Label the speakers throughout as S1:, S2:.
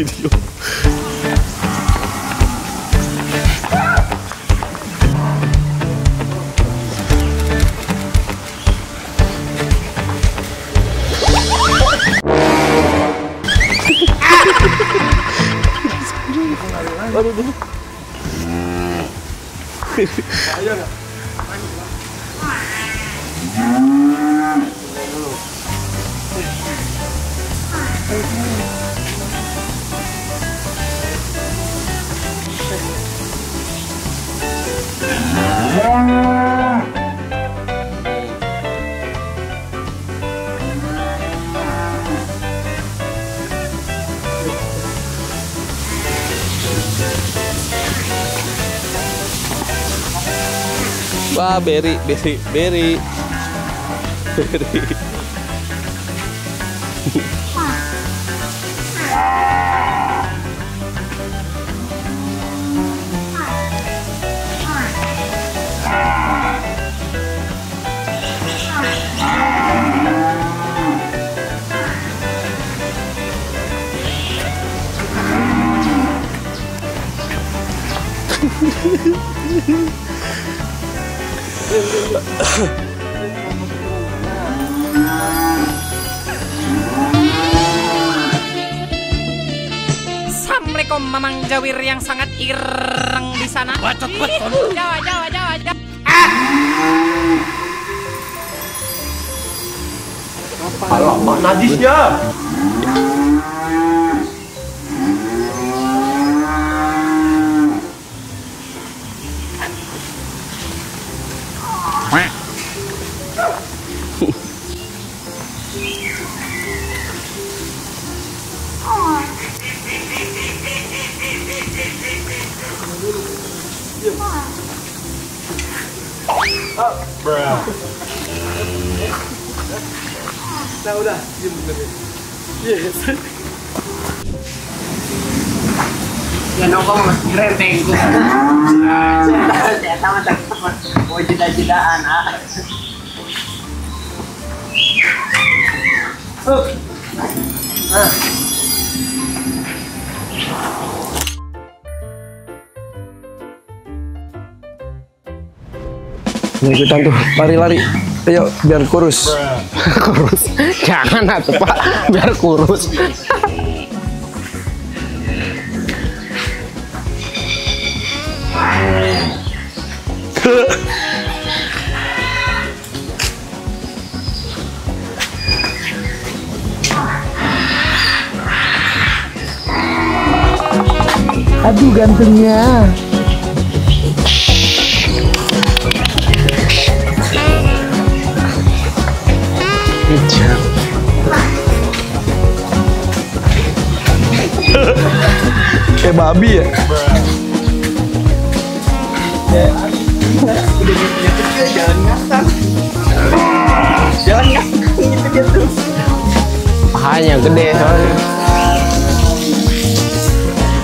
S1: video.
S2: Ayo nggak?
S1: Wah, beri.
S3: Assalamualaikum Mamang Jawir yang sangat ireng di sana.
S2: Bacot betul.
S3: Jawa.
S2: Alamak, najisnya. Nah udah, diam bener. Yes.
S4: Ya nongkrong masih renteng itu. Saya tahu mau jeda-jedaan.
S1: Ikutan tuh, lari. Ayo, biar kurus.
S5: Kurus. Jangan atuh Pak, biar kurus. Aduh gantengnya.
S1: Kayak babi ya.
S4: Jangan ngasang gitu.
S5: Pahanya gede soalnya.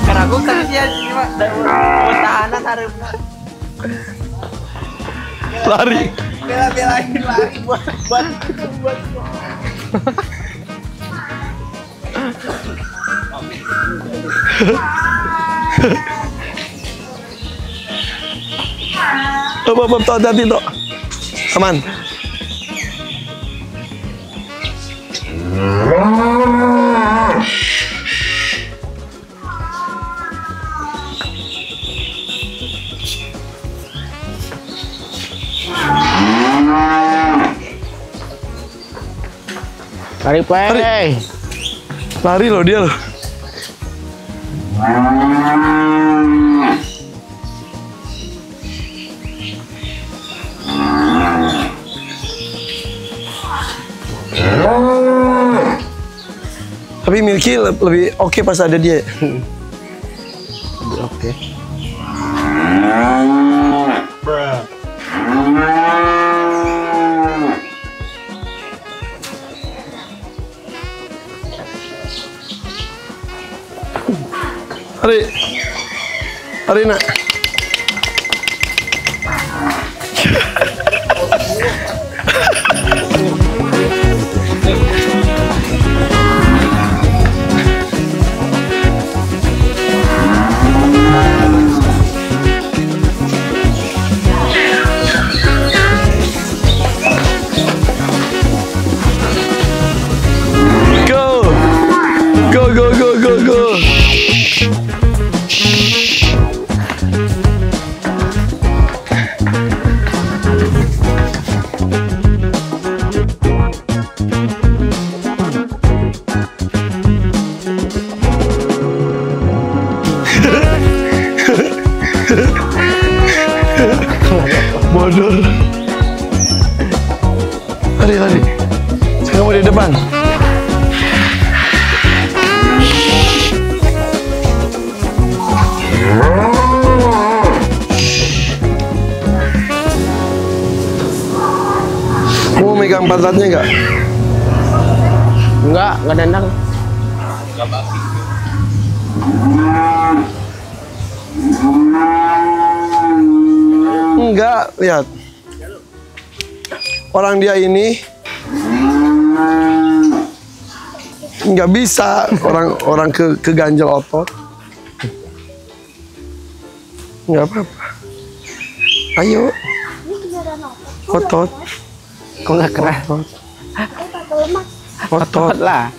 S4: Karena aku kerja cuma mau tahanan harus
S1: Lari.
S4: bela-belain lari buat.
S1: Bab, hati-hati Tok. Aman.
S5: Lari play.
S1: Lari loh dia loh. Tapi Milky lebih oke pas ada dia.
S5: Oke.
S1: Hari nak. Mundur. Lari, lari. Saya mau di depan. Kamu megang pantatnya enggak?
S5: Enggak nendang.
S1: Enggak, lihat. Orang dia ini nggak bisa, orang keganjel otot. Nggak apa-apa. Ayo. Otot.
S5: Kok nggak keras?
S1: Otot
S5: lah.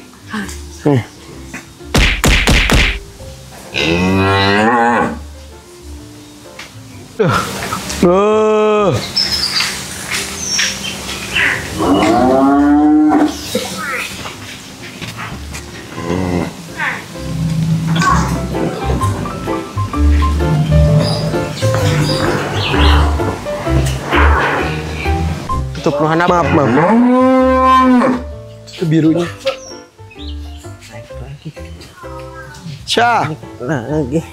S1: Tutup Rohana, maaf. Itu birunya. Syah.
S5: Lagi.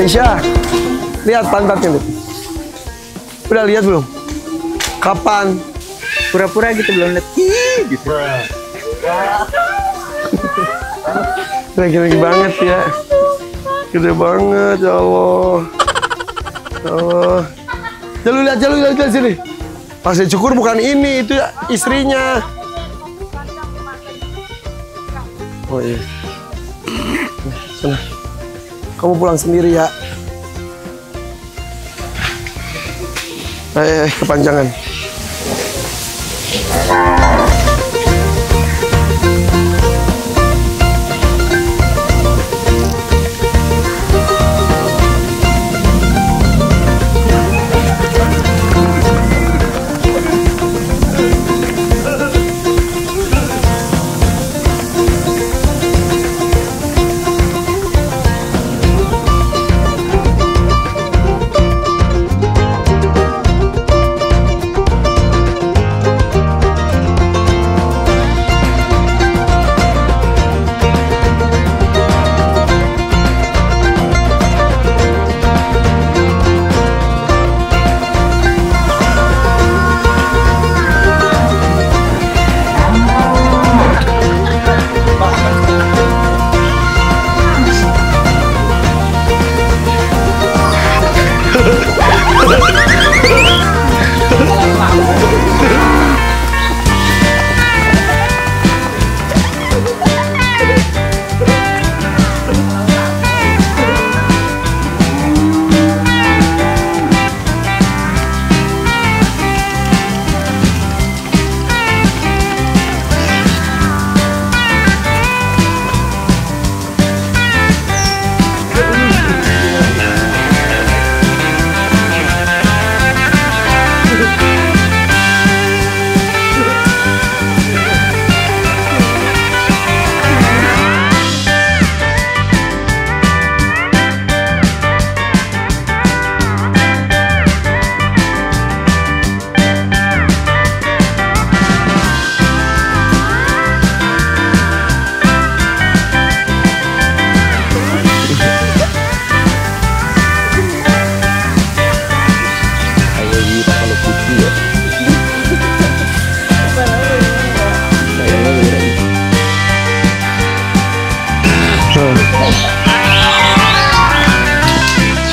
S1: Aisyah, lihat pantatnya nih. Udah lihat belum? Kapan?
S4: Pura-pura gitu belum lihat. Gitu.
S1: Lagi banget ya. Gede banget, ya Allah. Ya Allah. Jalu lihat sini. Pasir cukur bukan ini, itu istrinya. Oh iya. Sana. Kamu pulang sendiri ya. Kepanjangan.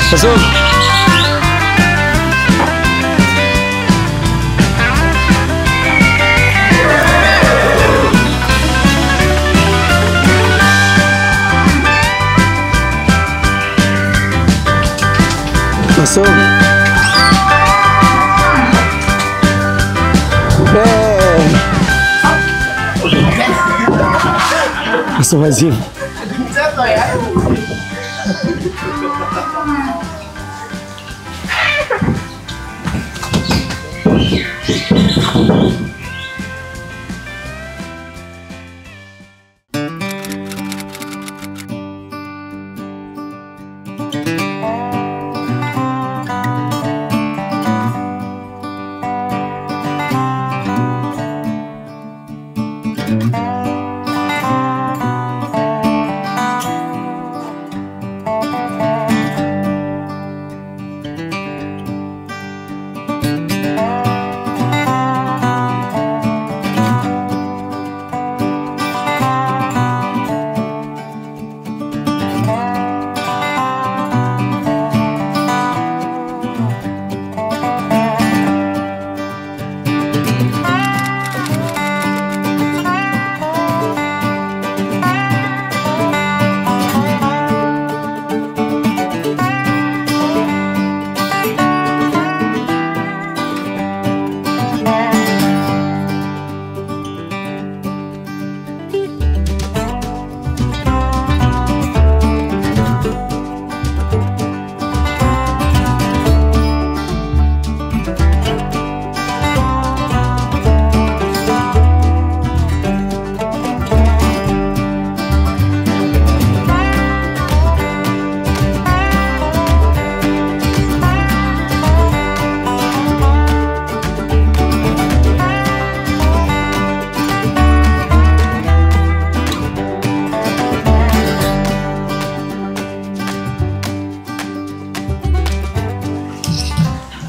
S1: Masuk. Masuk. Masuk Azim.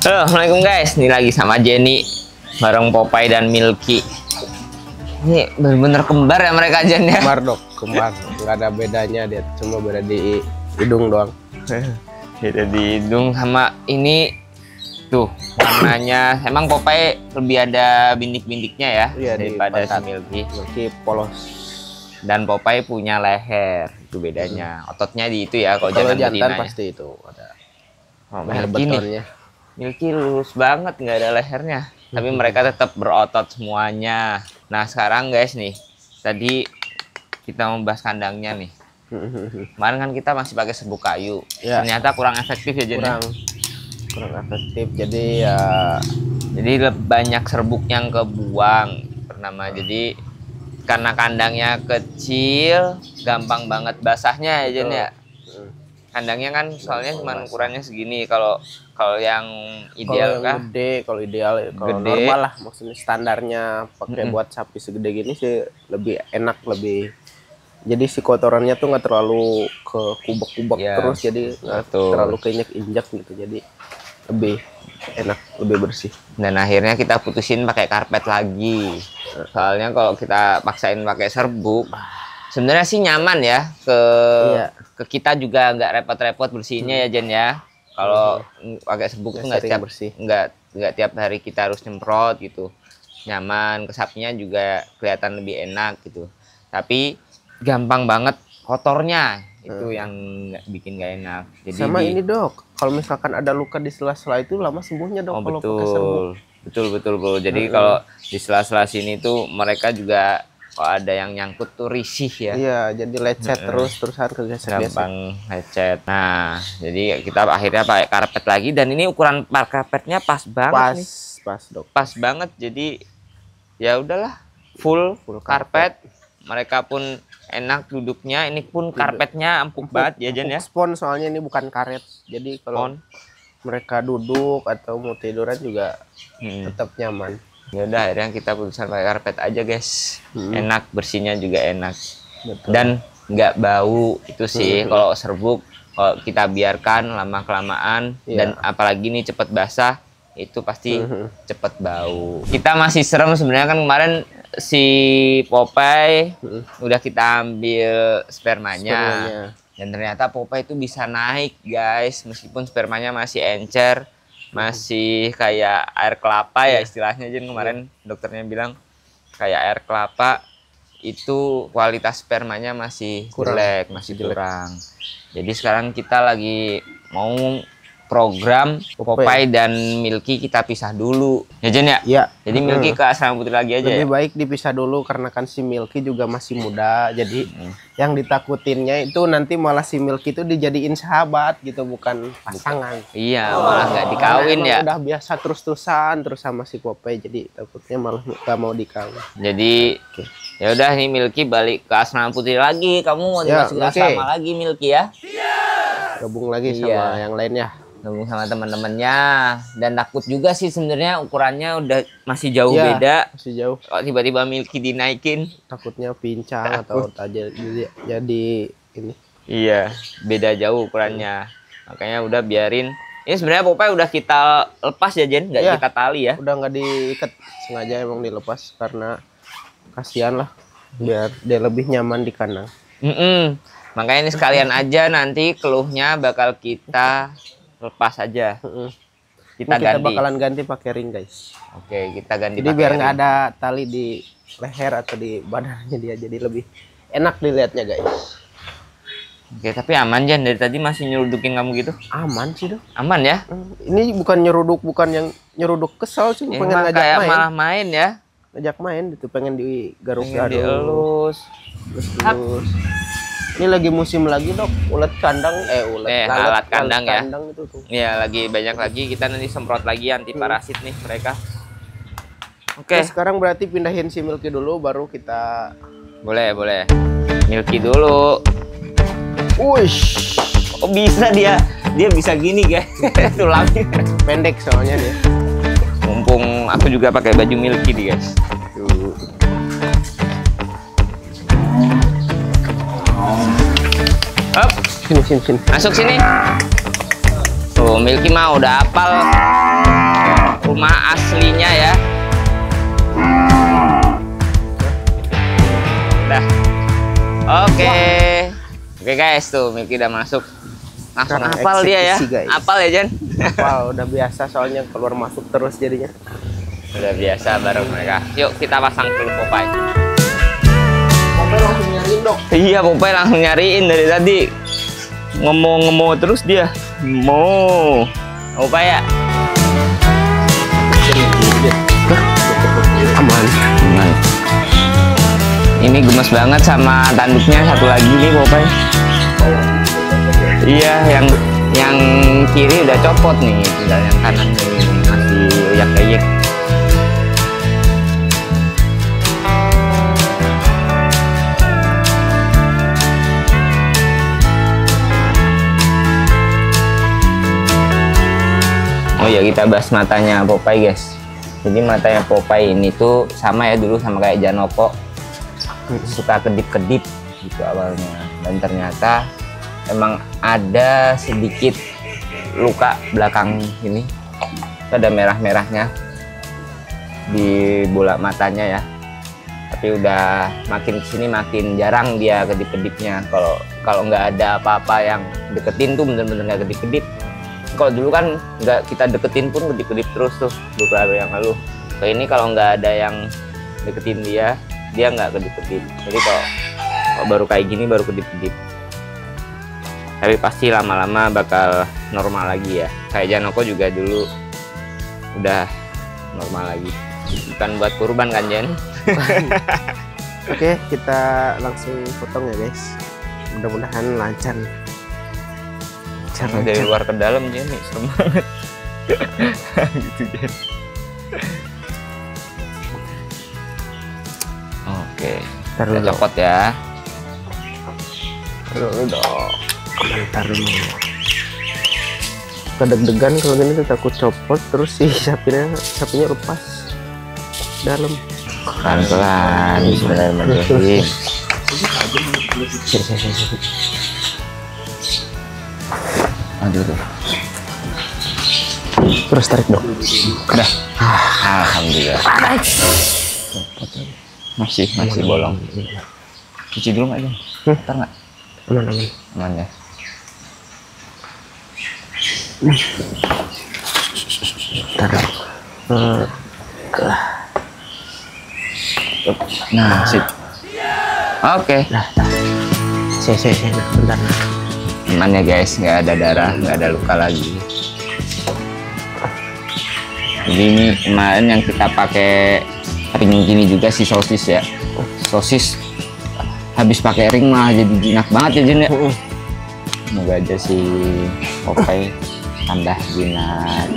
S4: Assalamualaikum guys, ini lagi sama Jenny bareng Popeye dan Milky. Ini bener-bener kembar ya mereka Jen ya.
S5: Kembar dok, kembar. Nggak ada bedanya dia, cuma beda di hidung doang.
S4: Beda di hidung sama ini tuh warnanya. Emang Popeye lebih ada bintik-bintiknya ya,
S5: Iya,
S4: daripada si
S5: pantat.
S4: Milky.
S5: Milky polos.
S4: Dan Popeye punya leher, itu bedanya. Ototnya di itu ya, kalau
S5: Kalau
S4: jantan
S5: jantan
S4: betinanya.
S5: pasti itu ada
S4: Oh,
S5: leher
S4: Milky nih.
S5: betonnya.
S4: Milky lurus banget, nggak ada lehernya. Tapi mereka tetap berotot semuanya. Nah sekarang guys nih, tadi kita membahas kandangnya nih. Kemarin kan kita masih pakai serbuk kayu.
S5: Ya.
S4: Ternyata kurang efektif ya Jen.
S5: Kurang efektif. Jadi ya
S4: Jadi banyak serbuk yang kebuang pertama. Jadi karena kandangnya kecil, gampang banget basahnya ya Jen ya. Kandangnya kan soalnya cuma ukurannya segini. Kalau yang ideal
S5: kalau
S4: kah?
S5: kalau ideal, kalau
S4: Gede.
S5: normal lah, maksudnya standarnya pakai buat sapi segede gini sih lebih enak, lebih. Jadi si kotorannya tuh nggak terlalu ke kubek-kubek
S4: Ya,
S5: terus, jadi nggak
S4: betul.
S5: terlalu keinjak-injak gitu. Jadi lebih enak, lebih bersih.
S4: Dan akhirnya kita putusin pakai karpet lagi. Soalnya kalau kita paksain pakai serbuk, sebenarnya sih nyaman ya
S5: Iya.
S4: ke kita juga nggak repot-repot bersihnya ya Jen ya. Kalau pakai serbuk tuh nggak
S5: Sering
S4: tiap
S5: bersih.
S4: nggak tiap hari kita harus nyemprot gitu. Nyaman, ke sapinya juga kelihatan lebih enak gitu. Tapi gampang banget kotornya itu yang bikin nggak enak. Jadi
S5: Sama ini dok, kalau misalkan ada luka di sela-sela itu lama sembuhnya dok,
S4: oh
S5: kalau pakai serbuk.
S4: betul bro. Jadi kalau di sela-sela sini tuh mereka juga kalau ada yang nyangkut tuh risih ya.
S5: Iya, jadi lecet terusan kegesek-gesek.
S4: Gampang lecet. Nah, jadi kita akhirnya pakai karpet lagi dan ini ukuran karpetnya pas banget nih.
S5: Pas dok.
S4: Pas banget. Jadi ya udahlah, full karpet. Mereka pun enak duduknya. Ini pun karpetnya empuk banget ya Jen ya.
S5: Spon soalnya ini bukan karet. Jadi kalau mereka duduk atau mau tiduran juga tetap nyaman.
S4: Ya udah akhirnya kita putusan pakai karpet aja guys. Enak, bersihnya juga enak.
S5: Betul.
S4: Dan nggak bau itu sih. Kalau serbuk kalau kita biarkan lama kelamaan dan apalagi nih cepet basah itu pasti cepet bau. Kita masih serem sebenarnya kan kemarin si Popeye udah kita ambil spermanya. Dan ternyata Popeye itu bisa naik guys, meskipun spermanya masih encer, masih kayak air kelapa ya istilahnya. Jadi kemarin dokternya bilang kayak air kelapa, itu kualitas spermanya masih jelek, masih kurang. Jadi sekarang kita lagi mau program Popeye dan Milky kita pisah dulu ya Jen ya.
S5: Iya.
S4: Jadi Milky ke asrama putri lagi aja
S5: Lebih
S4: ya.
S5: baik dipisah dulu karena kan si Milky juga masih muda. Jadi yang ditakutinnya itu nanti malah si Milky itu dijadiin sahabat gitu, bukan pasangan.
S4: Iya, malah nggak dikawin
S5: Emang
S4: ya.
S5: Udah biasa terus-terusan terus sama si Popeye, jadi takutnya malah nggak mau dikawin.
S4: Jadi ya udah nih Milky balik ke asrama putri lagi. Kamu mau
S5: Ya,
S4: dimasukin ke
S5: Milky.
S4: asrama lagi Milky ya?
S5: Gabung lagi
S4: Iya.
S5: sama yang lainnya.
S4: Gabung sama teman-temannya. Dan takut juga sih sebenarnya ukurannya udah masih jauh
S5: Iya,
S4: beda.
S5: masih jauh.
S4: Kalau tiba-tiba Milky dinaikin,
S5: Takutnya pincang atau jadi ini.
S4: iya, beda jauh ukurannya. Makanya udah biarin. Ini sebenarnya Popeye udah kita lepas ya Jen, nggak
S5: Iya.
S4: kita tali ya.
S5: Udah nggak diikat, sengaja emang dilepas karena kasihan lah, biar dia lebih nyaman di kandang.
S4: Makanya ini sekalian aja nanti keluhnya bakal kita lepas aja. Kita ganti.
S5: Bakalan ganti pakai ring guys.
S4: Oke, kita ganti.
S5: Jadi
S4: pakai
S5: biar nggak
S4: ring.
S5: ada tali di leher atau di badannya dia, jadi lebih enak dilihatnya guys.
S4: Oke, tapi aman Jan, dari tadi masih nyerudukin kamu gitu.
S5: Aman sih dong.
S4: Aman ya?
S5: Ini bukan nyeruduk, bukan yang nyeruduk kesal sih,
S4: Ya,
S5: pengen
S4: emang
S5: ngajak
S4: kayak
S5: main.
S4: malah main ya.
S5: Ngajak main itu, pengen digaruk
S4: Pengen dielus.
S5: terus. Ini lagi musim lagi dok, ulat kandang,
S4: alat kandang ya.
S5: Itu tuh.
S4: Iya, lagi banyak lagi. Kita nanti semprot lagi anti parasit nih mereka.
S5: Oke,
S4: Oke,
S5: sekarang berarti pindahin si Milky dulu, baru kita.
S4: boleh. Milky dulu.
S5: Wush,
S4: Oh bisa dia bisa gini guys. Tulangnya.
S5: pendek soalnya dia.
S4: Mumpung aku juga pakai baju Milky nih guys. Tuh. Up,
S5: Sini.
S4: masuk sini. Tuh Milky mah udah hafal rumah aslinya ya. Udah. Oke. Oke guys, tuh Milky udah masuk. Langsung
S5: Karena
S4: hafal dia ya.
S5: eksekusi, guys.
S4: Hafal ya, Jan?
S5: Wow, udah biasa soalnya keluar masuk terus jadinya.
S4: Udah biasa bareng mereka. Yuk kita pasang dulu Popeye.
S5: Popeye langsung nyariin dok.
S4: Iya, Popeye langsung nyariin dari tadi. Ngomong terus dia. Mau. Popeye ya?
S5: Aman.
S4: Aman. Ini gemes banget sama tanduknya satu lagi nih Popeye. Iya, yang kiri udah copot nih, tinggal yang kanan nih masih uyak-uyek. Oh ya, kita bahas matanya Popeye guys. Jadi matanya Popeye ini tuh sama ya dulu sama kayak Janoko, suka kedip-kedip gitu awalnya, dan ternyata emang ada sedikit luka belakang ini, ada merah-merahnya di bola matanya ya. Tapi udah makin kesini makin jarang dia kedip-kedipnya. Kalau nggak ada apa-apa yang deketin tuh bener-bener nggak kedip-kedip. Kalau dulu kan nggak kita deketin pun kedip-kedip terus tuh beberapa hari yang lalu. Kayak ini kalau nggak ada yang deketin dia nggak kedip-kedip. Jadi kalau baru kayak gini baru kedip-kedip. Tapi pasti lama-lama bakal normal lagi ya. Kayak Janoko juga dulu udah normal lagi. Bukan buat kurban kan Jan?
S5: Oke, kita langsung potong ya guys. Mudah-mudahan lancar.
S4: Dari luar ke dalam Jan nih, serem banget. Gitu Jan. Oke, kita copot ya.
S5: Dulu dong. Komentar dulu. Kedeg-degan kalau gini tuh takut copot terus si sapinya lepas dalam.
S4: Pelan-pelan, bismillahirrahmanirrahim. Aduh tuh.
S5: Terus tarik dong.
S4: Udah. Alhamdulillah. Masih bolong. Cuci dulu nggak Jan? Ntar nggak?
S5: Aman.
S4: Aman ya.
S5: Tarik.
S4: Nah, sip. Oke.
S5: Nah. Saya bentar.
S4: Aman ya guys, nggak ada darah, nggak ada luka lagi. Jadi ini kemarin yang kita pakai ring gini juga si sosis ya. Sosis habis pakai ring malah jadi jinak banget ya Jin ya. Semoga aja si Popeye tambah jinak.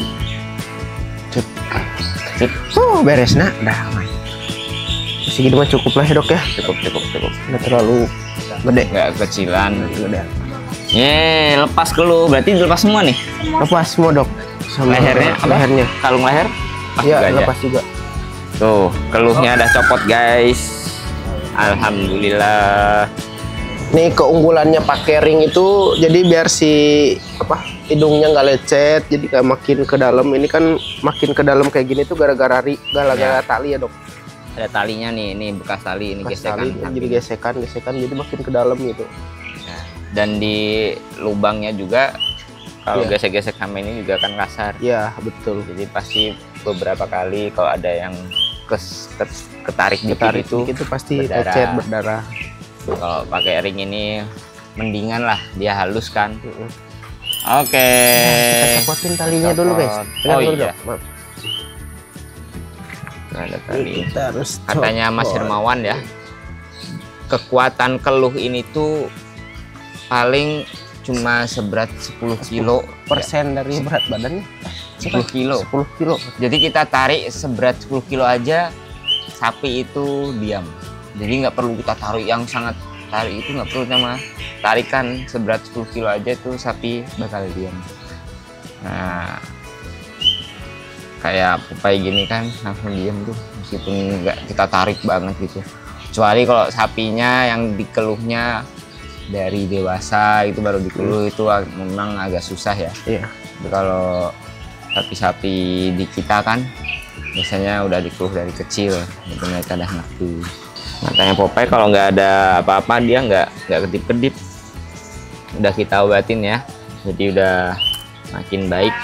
S4: Sip.
S5: Beres nak, dah aman. Segini mah cukup lah ya dok ya.
S4: Cukup.
S5: Nggak terlalu gede.
S4: Nggak kecilan. Lepas dulu. Berarti dilepas semua nih?
S5: Lepas semua dok. Sama
S4: Lehernya? Apa?
S5: Lehernya.
S4: Kalung leher? Pas
S5: Iya,
S4: juga aja.
S5: lepas juga.
S4: Tuh, keluhnya udah copot guys. Alhamdulillah.
S5: Nih keunggulannya pakai ring itu jadi biar si hidungnya nggak lecet, jadi kayak makin ke dalam. Ini kan makin ke dalam kayak gini tuh gara-gara tali ya dok.
S4: Ada talinya nih, ini bekas tali, ini
S5: Bekas
S4: gesekan.
S5: tali, jadi gesekan jadi makin ke dalam gitu.
S4: Nah, dan di lubangnya juga kalau
S5: Iya.
S4: gesek-gesek sama ini juga kan kasar.
S5: Iya betul.
S4: Jadi pasti beberapa kali kalau ada yang ketarik dikit
S5: itu pasti
S4: berdarah.
S5: lecet berdarah.
S4: Kalau pakai ring ini mendingan lah dia halus kan. Oke.
S5: Kita copotin talinya dulu guys. Pegang dulu,
S4: iya.
S5: Dok. Maaf.
S4: Ada tali.
S5: Kita harus
S4: Katanya Mas
S5: copot.
S4: Hermawan ya, kekuatan keluh ini tuh paling cuma seberat 10 kilo
S5: persen dari berat badannya.
S4: 10 kilo.
S5: 10 kilo.
S4: Jadi kita tarik seberat 10 kilo aja sapi itu diam. Jadi nggak perlu kita tarik yang sangat tarik, itu nggak perlu, sama tarikan seberat 10 kilo aja tuh sapi bakal diam. Nah, kayak Popeye gini kan langsung diam tuh meskipun nggak kita tarik banget gitu. Kecuali kalau sapinya yang dikeluhnya dari dewasa itu baru dikeluh, itu memang agak susah ya.
S5: Iya.
S4: Tapi kalau sapi-sapi di kita kan biasanya udah dikeluh dari kecil, jadi mereka udah ngerti. Matanya Popeye kalau nggak ada apa-apa dia nggak kedip-kedip. Udah kita obatin ya, jadi udah makin baik.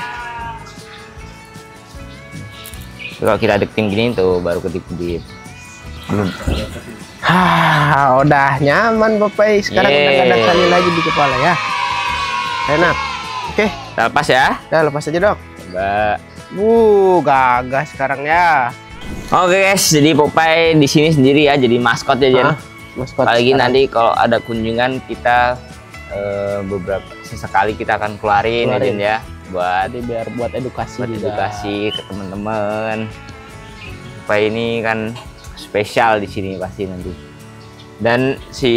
S4: Kalau kita deketin gini tuh baru kedip-kedip. Belum.
S5: Udah nyaman Popeye. Sekarang udah gak ada tali lagi di kepala ya. Enak. Oke,
S4: Kita lepas ya.
S5: udah lepas aja dok.
S4: Coba.
S5: Gagah sekarang ya.
S4: Oke guys, jadi Popeye di sini sendiri ya, jadi maskot ya Jen.
S5: Maskot
S4: Apalagi
S5: sekarang.
S4: nanti kalau ada kunjungan kita sesekali kita akan keluarin ya Jen ya, buat
S5: Jadi biar buat edukasi juga.
S4: edukasi ke teman-teman. Popeye ini kan spesial di sini pasti nanti. Dan si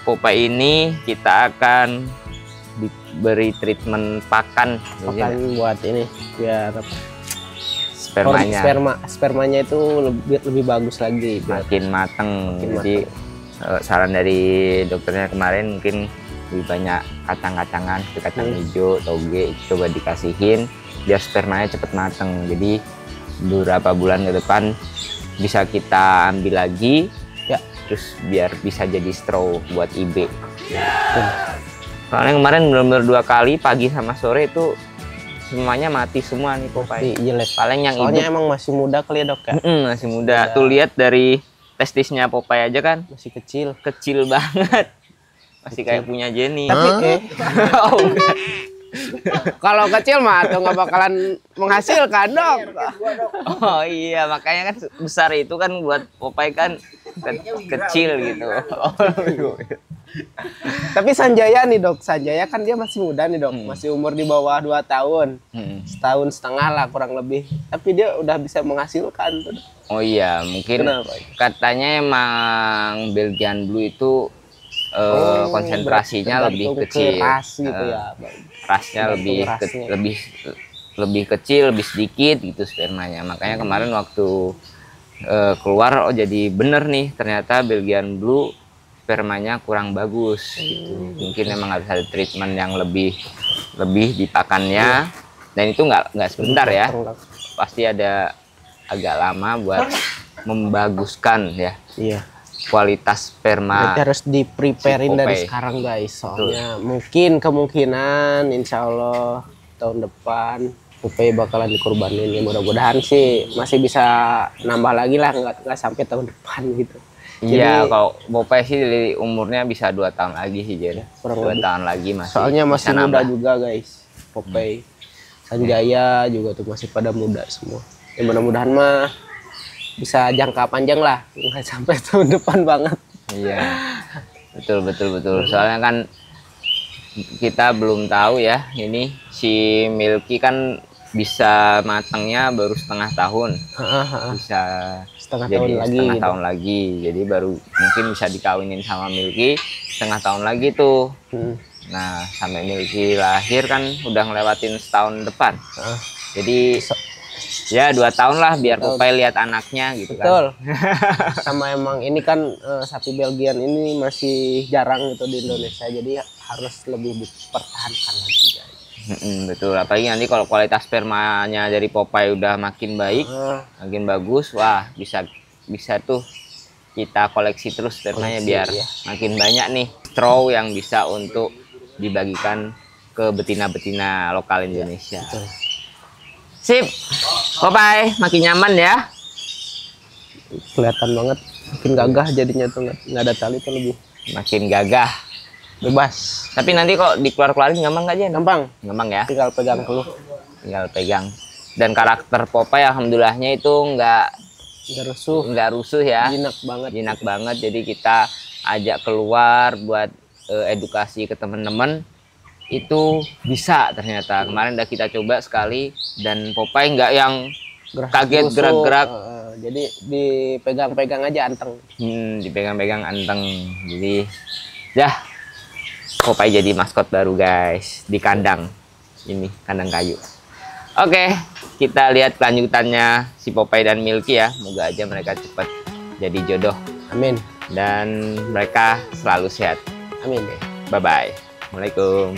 S4: Popeye ini kita akan diberi treatment pakan ya, Jen,
S5: Makan buat ini biar apa?
S4: spermanya
S5: Spermanya itu lebih bagus lagi biar
S4: makin mateng.
S5: Makin
S4: Jadi saran dari dokternya kemarin mungkin lebih banyak kacang-kacangan, seperti kacang hijau, toge, coba dikasihin biar spermanya cepet mateng. Jadi beberapa bulan ke depan bisa kita ambil lagi
S5: ya,
S4: terus biar bisa jadi straw buat IB. Soalnya kemarin benar-benar 2 kali pagi sama sore itu semuanya mati semua nih Popeye.
S5: jelek.
S4: Paling yang
S5: Soalnya
S4: IB
S5: emang masih muda kali ya dok ya.
S4: masih muda. Tuh lihat dari testisnya Popeye aja kan
S5: Masih kecil.
S4: kecil banget, masih kayak punya Jenny.
S5: Tapi
S4: Oh, enggak.
S5: kalau kecil mah tuh nggak bakalan menghasilkan dok.
S4: Oh iya, makanya kan besar itu kan buat Popeye kan kecil gitu. Oh,
S5: Tapi Sanjaya nih dok, Sanjaya kan dia masih muda nih dok, masih umur di bawah 2 tahun, setahun setengah lah kurang lebih. Tapi dia udah bisa menghasilkan tuh.
S4: Oh iya, mungkin
S5: Kenapa?
S4: katanya emang Belgian Blue itu konsentrasinya lebih
S5: Tergantung
S4: kecil.
S5: ke ras gitu ya.
S4: Rasnya lebih
S5: rasnya.
S4: lebih kecil, lebih sedikit gitu spermanya. Makanya kemarin waktu keluar, oh jadi bener nih, ternyata Belgian Blue spermanya kurang bagus gitu. Mungkin memang harus ada treatment yang lebih di pakannya, dan itu nggak sebentar ya, pasti ada agak lama buat membaguskan ya
S5: Iya.
S4: kualitas sperma.
S5: Berarti harus di-preparein
S4: si
S5: dari
S4: Popeye.
S5: sekarang guys. Soalnya mungkin kemungkinan insya Allah tahun depan Popeye bakalan dikorbanin ya, mudah-mudahan sih masih bisa nambah lagi lah, nggak sampai tahun depan gitu.
S4: Iya,
S5: Jadi,
S4: kalau Popeye sih dari umurnya bisa 2 tahun lagi sih Jen.
S5: kurang
S4: 2
S5: lebih.
S4: tahun lagi masih.
S5: Soalnya masih
S4: bisa
S5: muda
S4: nambah.
S5: juga guys, Popeye. Sanjaya juga tuh masih pada muda semua. Ya mudah-mudahan mah bisa jangka panjang lah, nggak sampai tahun depan banget.
S4: Iya, betul. Soalnya kan kita belum tahu ya, ini si Milky kan bisa matangnya baru setengah tahun, bisa
S5: Setengah
S4: jadi
S5: tahun lagi.
S4: setengah
S5: gitu.
S4: tahun lagi, jadi baru mungkin bisa dikawinin sama Milky setengah tahun lagi tuh. Nah, sampai Milky lahir kan udah ngelewatin setahun depan, jadi ya 2 tahun lah biar Popeye lihat anaknya gitu kan.
S5: Betul. Sama emang ini kan sapi Belgian ini masih jarang gitu di Indonesia, jadi harus lebih dipertahankan lagi guys.
S4: Betul, apalagi nanti kalau kualitas spermanya dari Popeye udah makin baik, makin bagus, wah bisa tuh kita koleksi terus spermanya biar
S5: ya.
S4: makin banyak nih straw yang bisa untuk dibagikan ke betina-betina lokal Indonesia. Sip, Popeye makin nyaman ya.
S5: Kelihatan banget, makin gagah jadinya tuh, nggak ada tali tuh lebih
S4: Makin gagah.
S5: bebas.
S4: Tapi nanti kok dikeluar-keluarin gampang nggak Jen?
S5: Gampang,
S4: Gampang ya,
S5: tinggal pegang dulu.
S4: tinggal pegang. Dan karakter Popeye alhamdulillahnya itu nggak rusuh ya. Jinak banget, jadi kita ajak keluar buat edukasi ke teman-teman itu bisa ternyata. Kemarin udah kita coba sekali dan Popeye nggak yang kaget
S5: Rusuk,
S4: gerak-gerak.
S5: jadi dipegang-pegang aja anteng.
S4: Dipegang-pegang anteng. Jadi dah Popeye jadi maskot baru guys di kandang ini, kandang kayu. Oke, kita lihat kelanjutannya si Popeye dan Milky ya. Moga aja mereka cepat jadi jodoh
S5: Amin.
S4: dan mereka selalu sehat.
S5: Amin.
S4: Bye bye. Assalamualaikum.